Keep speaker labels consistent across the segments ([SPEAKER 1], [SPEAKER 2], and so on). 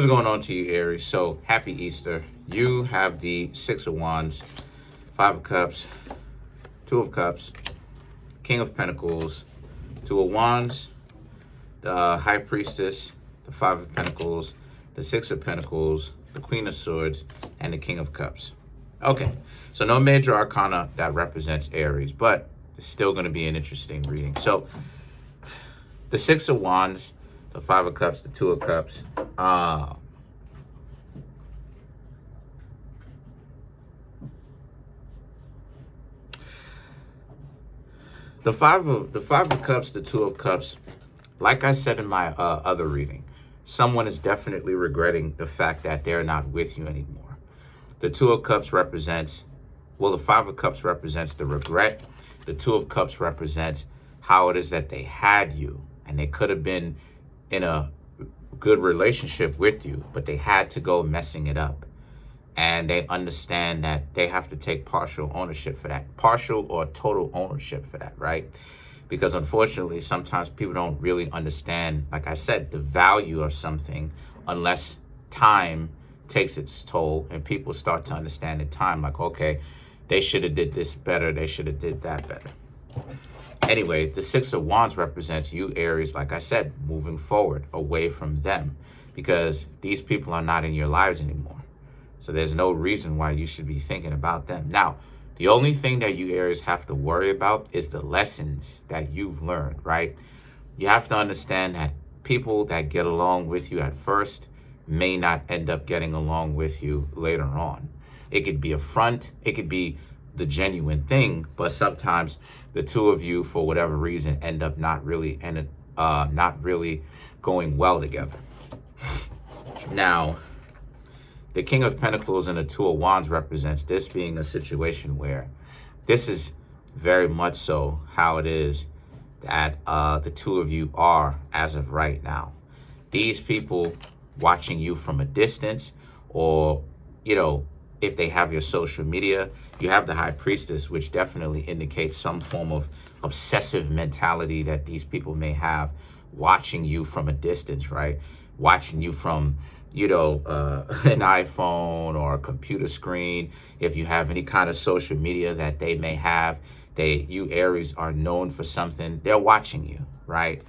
[SPEAKER 1] What's going on to you, Aries? So happy Easter. You have the Six of Wands, Five of Cups, Two of Cups, King of Pentacles, Two of Wands, the High Priestess, the Five of Pentacles, the Six of Pentacles, the Queen of Swords, and the King of Cups. Okay, so no major arcana that represents Aries, but it's still going to be an interesting reading. So the Six of Wands, the Five of Cups, the Two of Cups. The Five of Cups, the Two of Cups. Like I said in my other reading, someone is definitely regretting the fact that they're not with you anymore. The Two of Cups represents, well, the Five of Cups represents the regret. The Two of Cups represents how it is that they had you and they could have been in a good relationship with you, but they had to go messing it up. And they understand that they have to take partial ownership for that, partial or total ownership for that, right? Because unfortunately, sometimes people don't really understand, like I said, the value of something unless time takes its toll and people start to understand in time, like, okay, they should have did this better, they should have did that better. Anyway, the Six of Wands represents you, Aries, like I said, moving forward away from them because these people are not in your lives anymore. So there's no reason why you should be thinking about them. Now, the only thing that you Aries have to worry about is the lessons that you've learned, right? You have to understand that people that get along with you at first may not end up getting along with you later on. It could be a front, it could be the genuine thing, but sometimes the two of you, for whatever reason, end up not really going well together. Now, the King of Pentacles and the Two of Wands represents this being a situation where this is very much so how it is that the two of you are as of right now. These people watching you from a distance, or, you know, if they have your social media, you have the High Priestess, which definitely indicates some form of obsessive mentality that these people may have, watching you from a distance, right? Watching you from, you know, an iPhone or a computer screen. If you have any kind of social media that they may have, you Aries are known for something, they're watching you, right?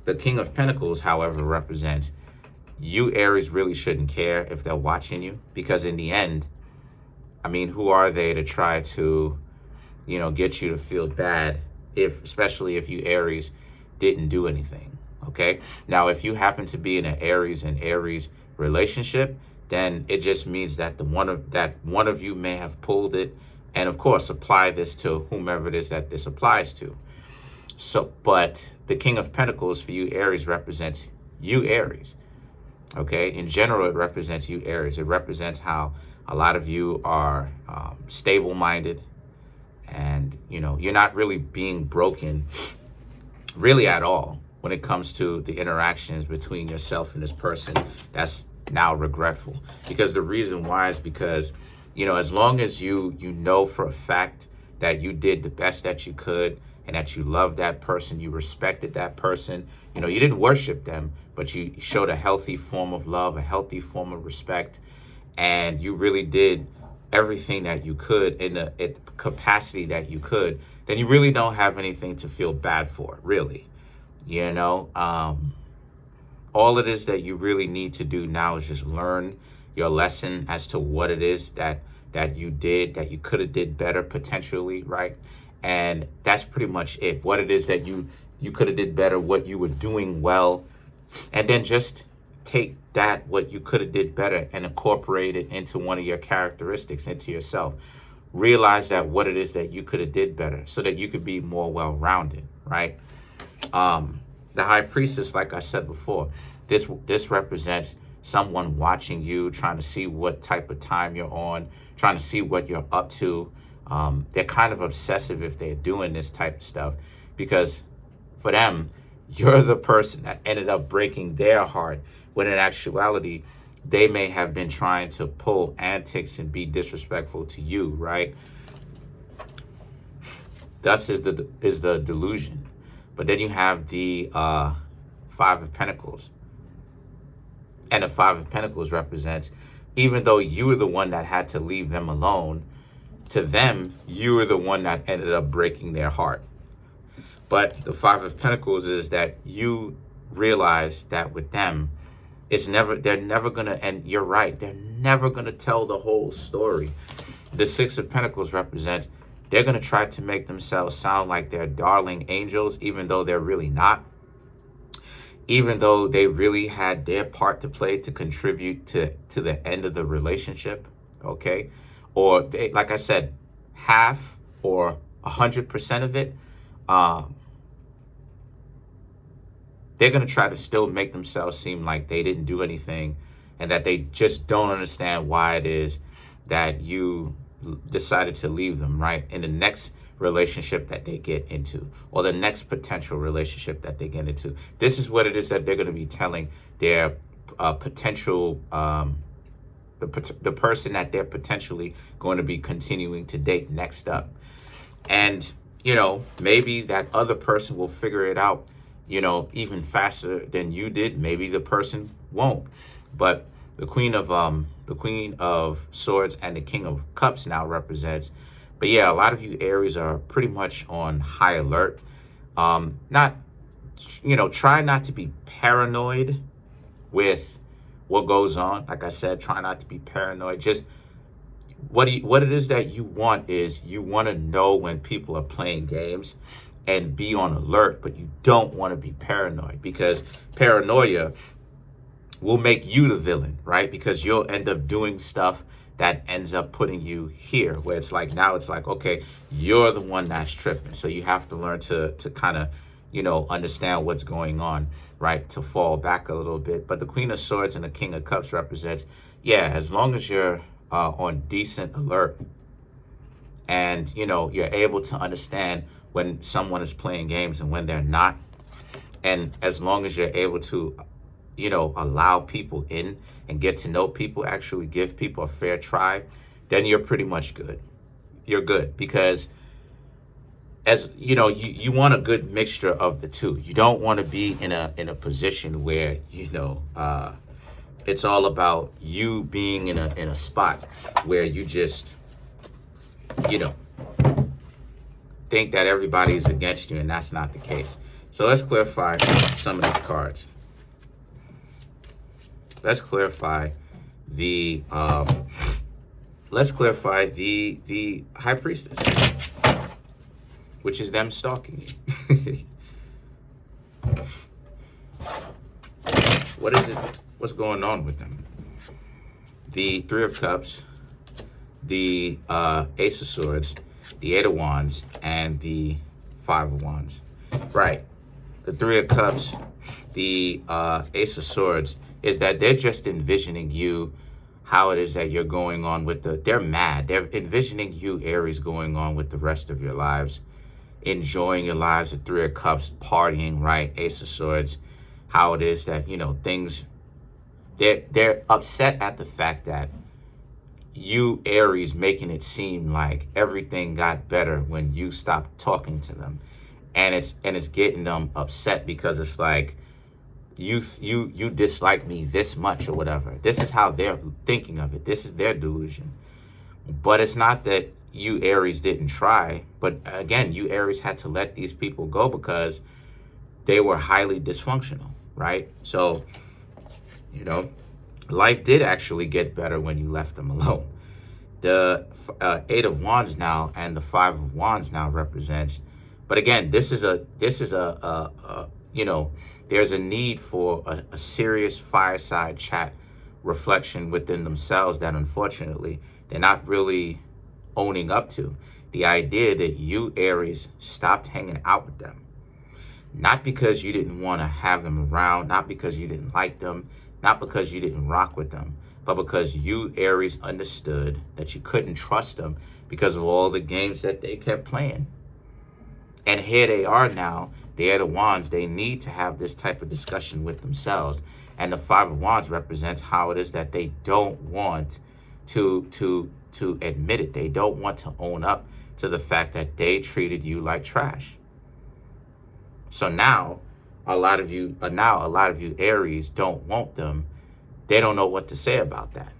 [SPEAKER 1] The King of Pentacles, however, represents you Aries really shouldn't care if they're watching you, because in the end, I mean, who are they to try to, you know, get you to feel bad, especially if you Aries didn't do anything, okay? Now, if you happen to be in an Aries and Aries relationship, then it just means that one of you may have pulled it, and of course, apply this to whomever it is that this applies to. So, but the King of Pentacles for you Aries represents you Aries. Okay, in general, it represents you Aries. It represents how a lot of you are stable-minded, and you know, you're not really being broken really at all when it comes to the interactions between yourself and this person that's now regretful. Because the reason why is because, you know, as long as you know for a fact that you did the best that you could, and that you loved that person, you respected that person, you know, you didn't worship them, but you showed a healthy form of love, a healthy form of respect, and you really did everything that you could in the capacity that you could, then you really don't have anything to feel bad for, really. You know, all it is that you really need to do now is just learn your lesson as to what it is that you did, that you could have did better potentially, right? And that's pretty much it. What it is that you could have did better, what you were doing well, and then just take that, what you could have did better, and incorporate it into one of your characteristics, into yourself. Realize that what it is that you could have did better so that you could be more well-rounded, right? The High Priestess, like I said before, this represents someone watching you, trying to see what type of time you're on, trying to see what you're up to. They're kind of obsessive if they're doing this type of stuff, because for them, you're the person that ended up breaking their heart, when in actuality, they may have been trying to pull antics and be disrespectful to you, right? Thus is the delusion. But then you have the Five of Pentacles. And the Five of Pentacles represents, even though you were the one that had to leave them alone, to them, you were the one that ended up breaking their heart. But the Five of Pentacles is that you realize that with them, they're never going to, and you're right, they're never going to tell the whole story. The Six of Pentacles represents, they're going to try to make themselves sound like they're darling angels, even though they're really not. Even though they really had their part to play to contribute to the end of the relationship, okay? Or they, like I said, half or 100% of it, they're going to try to still make themselves seem like they didn't do anything and that they just don't understand why it is that you decided to leave them, right? In the next relationship that they get into, or the next potential relationship that they get into. This is what it is that they're going to be telling their potential, the person that they're potentially going to be continuing to date next up. And, you know, maybe that other person will figure it out, you know, even faster than you did. Maybe the person won't. But the Queen of Swords and the King of Cups now represents. But yeah, a lot of you Aries are pretty much on high alert. Not, you know, try not to be paranoid with what goes on. Like I said, try not to be paranoid. Just what it is that you want is you want to know when people are playing games and be on alert, but you don't want to be paranoid, because paranoia will make you the villain, right? Because you'll end up doing stuff that ends up putting you here, where it's like, now it's like, okay, you're the one that's tripping. So you have to learn to kind of, you know, understand what's going on, right? To fall back a little bit. But the Queen of Swords and the King of Cups represents, yeah, as long as you're on decent alert and, you know, you're able to understand when someone is playing games and when they're not. And as long as you're able to, you know, allow people in and get to know people, actually give people a fair try, then you're pretty much good. You're good, because as you know, you want a good mixture of the two. You don't want to be in a position where, you know, it's all about you being in a spot where you just, you know, think that everybody is against you, and that's not the case. So let's clarify some of these cards. Let's clarify the High Priestess, which is them stalking you. What is it? What's going on with them? The Three of Cups, the Ace of Swords, the Eight of Wands, and the Five of Wands. Right. The Three of Cups, the Ace of Swords, is that they're just envisioning you, how it is that you're going on with they're mad. They're envisioning you, Aries, going on with the rest of your lives, enjoying your lives. The Three of Cups, partying, right? Ace of Swords, how it is that, you know, things, they're upset at the fact that you, Aries, making it seem like everything got better when you stopped talking to them. And it's getting them upset, because it's like, you dislike me this much or whatever. This is how they're thinking of it. This is their delusion. But it's not that you, Aries, didn't try. But again, you, Aries, had to let these people go because they were highly dysfunctional, right? So, you know, life did actually get better when you left them alone. The Eight of Wands now and the Five of Wands now represents. But again, this is a you know, there's a need for a serious fireside chat reflection within themselves that unfortunately they're not really owning up to. The idea that you, Aries, stopped hanging out with them. Not because you didn't want to have them around, not because you didn't like them, not because you didn't rock with them, but because you, Aries, understood that you couldn't trust them because of all the games that they kept playing. And here they are now, the Eight of Wands. They need to have this type of discussion with themselves. And the Five of Wands represents how it is that they don't want to admit it. They don't want to own up to the fact that they treated you like trash. So now a lot of you Aries don't want them they don't know what to say about that.